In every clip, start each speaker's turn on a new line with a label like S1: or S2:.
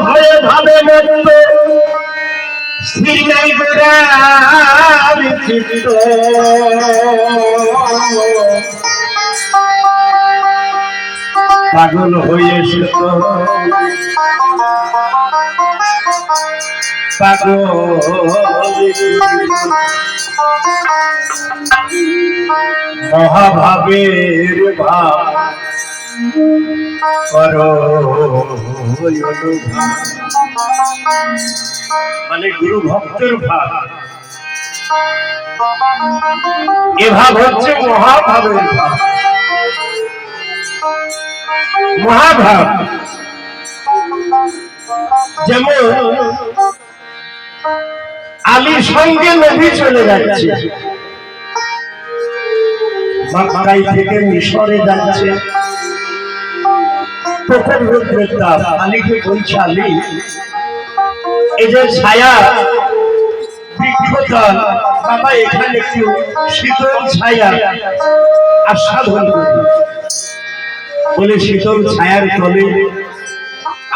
S1: ভয়ে ভাবে মন্দ স্থির নাই গোরার চিত্ত পাগল হয়ে সুত পাগল মহাভাবের ভাব করো মানে গুরু ভক্তের ভাব এ ভাব হচ্ছে মহাভাবের ভাব মহাভাব যেমন আলীর সঙ্গে নবী চলে যাচ্ছে মক্কায় থেকে মিশরে যাচ্ছে প্রখর রৌদ্রের তাপ আলীকে বলছে আলী এই যে ছায়া বৃক্ষতল বাবা এখানে একটু শীতল ছায়া আস্বাদন করি বলে শীতল ছায়ার তলে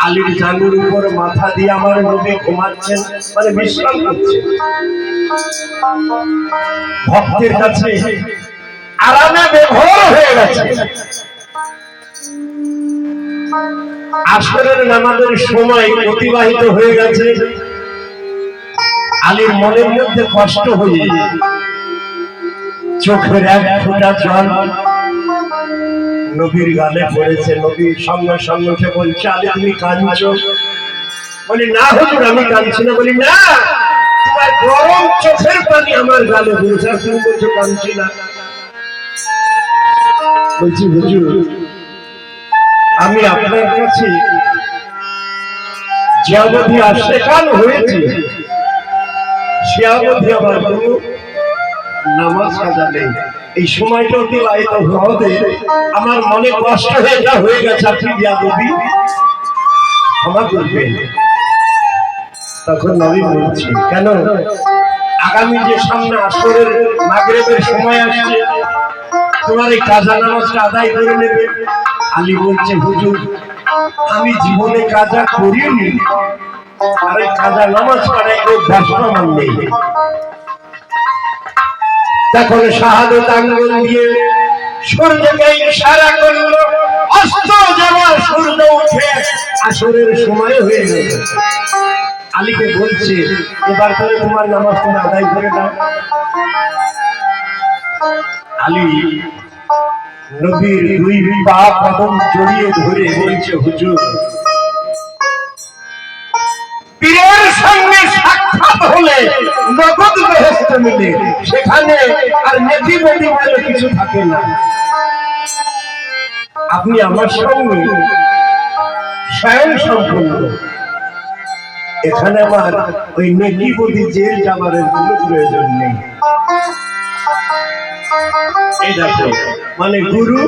S1: আলীর জানুর উপর মাথা দিয়ে আমার নবী ঘুমাচ্ছেন মানে বিশ্রাম করছে ভক্তের কাছে আরামে বেঘর হয়ে গেছে আসরের নামাজের সময় অতিবাহিত হয়ে গেছে আলীর মনের মধ্যে কষ্ট হয়ে চোখের এক ফোঁটা জল নবীর গালে পড়েছে নবীর সঙ্গে সঙ্গে উঠে বলছে আলী তুমি কাঁদছো বলি না হুজুর আমি কাঁদছি না বলি না তোমার গরম চোখের পানি আমার গালে পড়েছে আর তুমি বলছো কাঁদছি না বলছি হুজুর আমি আপনার কাছে যে অবধি আশেকান হয়েছে সে অবধি আমার কোনো নামাজ কাজা নেই এই সময়টা অতিবাহিত হতে আমার মনে কষ্ট হয়ে গেছে আপনি বিয়াদবি ক্ষমা করবেন তখন নবী বলছি কেন আগামী যে সামনে আসরের মাগরিবের সময় আসছে তোমার এই কাজা নামাজটা আদায় করে নেবে আলী বলছে হুজুর আমি জীবনে কাজা করিনি আর এই কাজা নামাজ পড়ার অভ্যাস আমার নেই তখন শাহাদত আঙ্গুল দিয়ে সূর্যকে ইশারা করলো অস্ত যাওয়ার সূর্য উঠে আসরের সময় হয়ে গেল আলীকে বলছে এবার করে তোমার নামাজ তুমি আদায় করে দাও আলী নবীর দুই পা কদম জড়িয়ে ধরে বলছে হুজুর পীরের সঙ্গে সাক্ষাৎ হলে নগদ বেহেশত মিলে সেখানে আর নেকি বদি বলে কিছু থাকে না আপনি আমার সঙ্গে স্বয়ং সম্পূর্ণ এখানে আমার ওই নেকি বদি জেল যাবার কোনো প্রয়োজন নেই এই দেখো মানে গুরু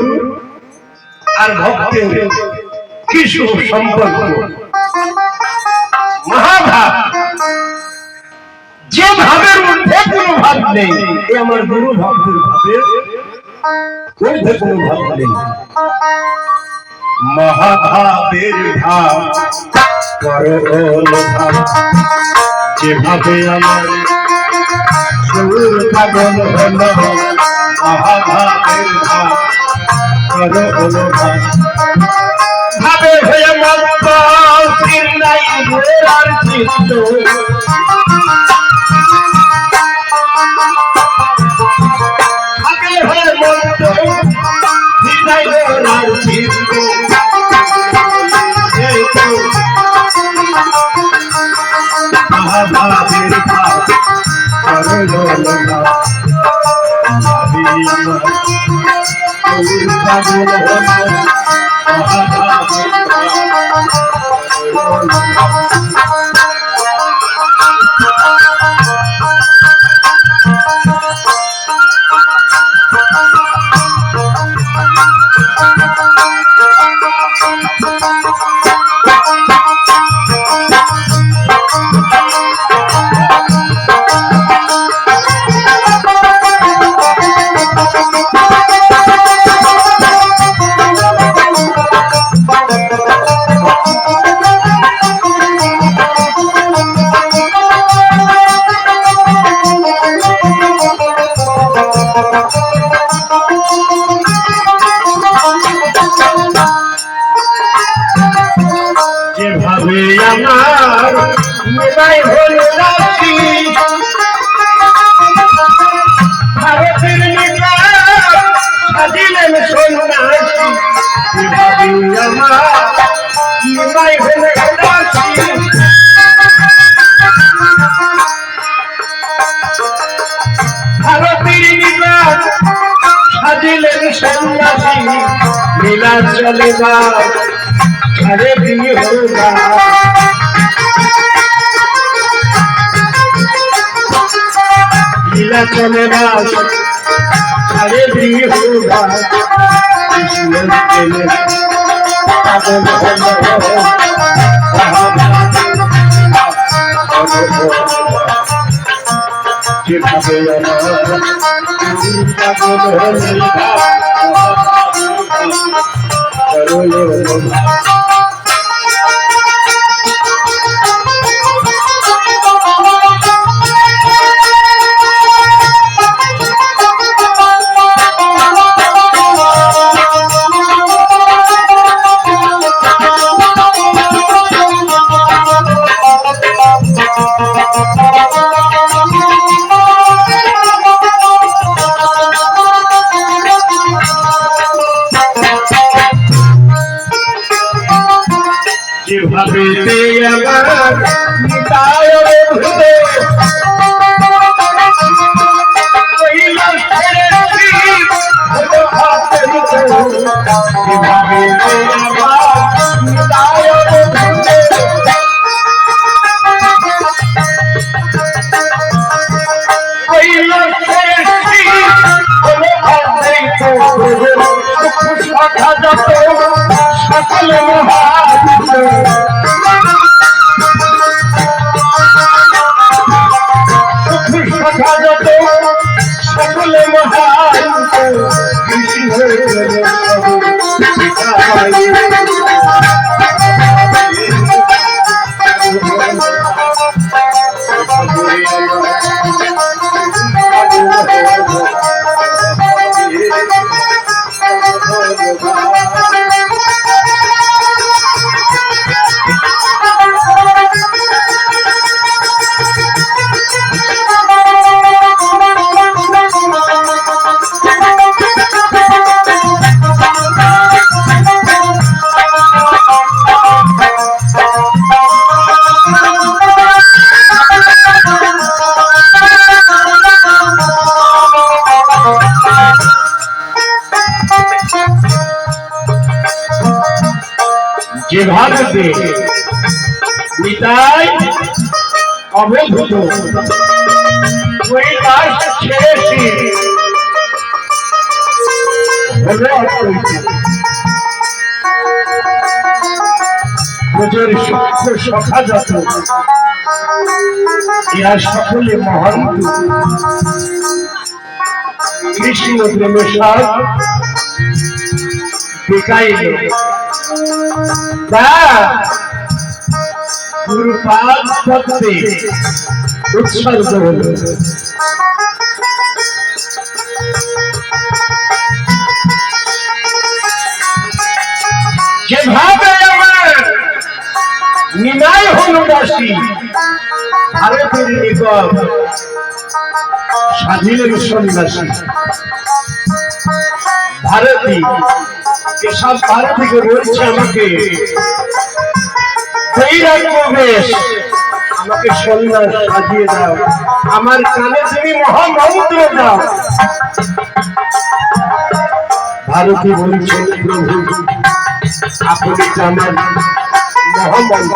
S1: আর ভক্তের কি সম্পর্ক মহাভাব যে ভাবের মধ্যে কোনো ভাব নেই আমার গুরু ভক্তের ভাবের মধ্যে কোনো ভাব নেই মহাভাবের ভাব করো ভাব যেভাবে আমার সুর পাগল হলো মহাভাবের ভাব করো ভাব ভাবে হয়ে মন্ত স্থির নাই গোরার চিত্ত ভাবে হয়ে মন্ত স্থির নাই গোরার চিত্ত মহাভাবের ভাব করো ভাব পাগল হলো সাজিলেন সন্ন্যাসী কিভাবে আমার নিমাই হলে উদাসী ভারতীর নিবাস সাজিলেন সন্ন্যাসী লীলা চলে না ছাড়ে বিহরা লীলা চলে না ছাড়ে বিহরা কৃষ্ণের প্রেমে পাগল হলো যেভাবে যেভাবে আমার নিতাই ভুলে যেভাবে সকল সকলে মহান যেভাবে নিতাই অবভূত কৈলাস ছেড়েছি ব্রজের সূক্ষ্ম সখা যত ইহা সকলে মহান কৃষ্ণ প্রেমে সার দেখাইল গুরুপাদ পদ্মে উৎসর্গ হল যেভাবে আমার নিমাই হল দাসী ভারতের নিকট সাজিলেন সন্ন্যাসী ভারতী এসব ভারতীকে বলছে আমাকে আমাকে সন্ন্যাস সাজিয়ে দাও আমার কানে তুমি মহামন্ত্র দাও ভারতী বলছে প্রভু আপনি আমার মহামন্ত্র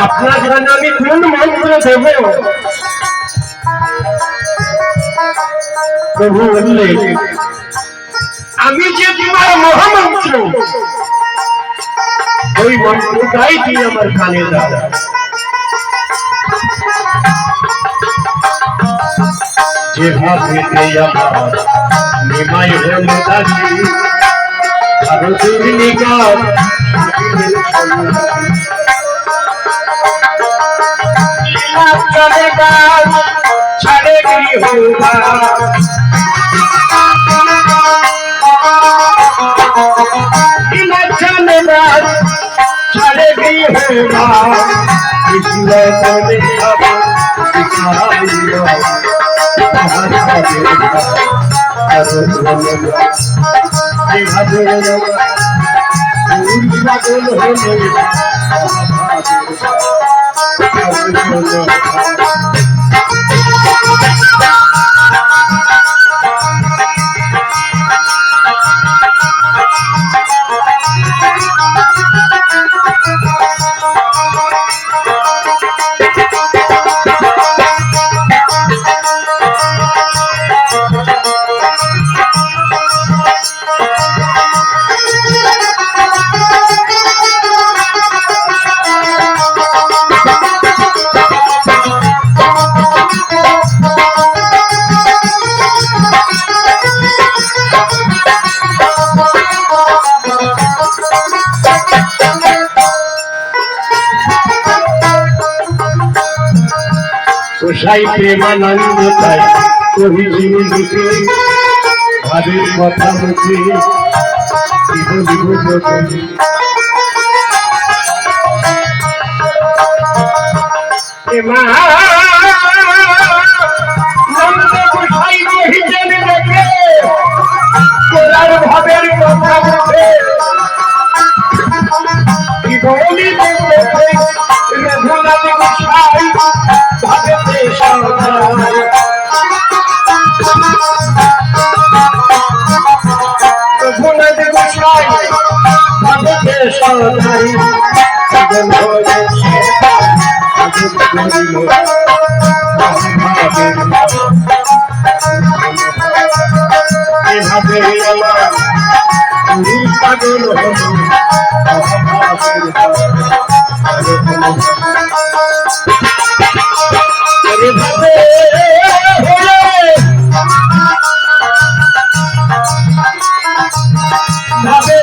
S1: আপনার কানে আমি কোন মন্ত্র দেব প্রভু বললে আমি যে তোমার মহামন্ত্র ওই মন্ত্রটাই তুই আমার কানে দাও যেভাবে আমার নিমাই হল দাসী ভারতের নিকট ছাড়ে গৃহ ছাড়ে গৃহ কৃষ্ণ এভাবে পাগল হলে কোথায় প্রেমানন্দ তাই কহিছি মুখে ভাবের কথা মুখে কোথায় কহিছেন দেখে তোলার ভাবের কথা মুখে রঘুনাথ গোসাই ভাবেতে সদাই রঘুনাথ গোসাই ভাবেতে সদাই এভাবে আমার পাগল হলো ভাবে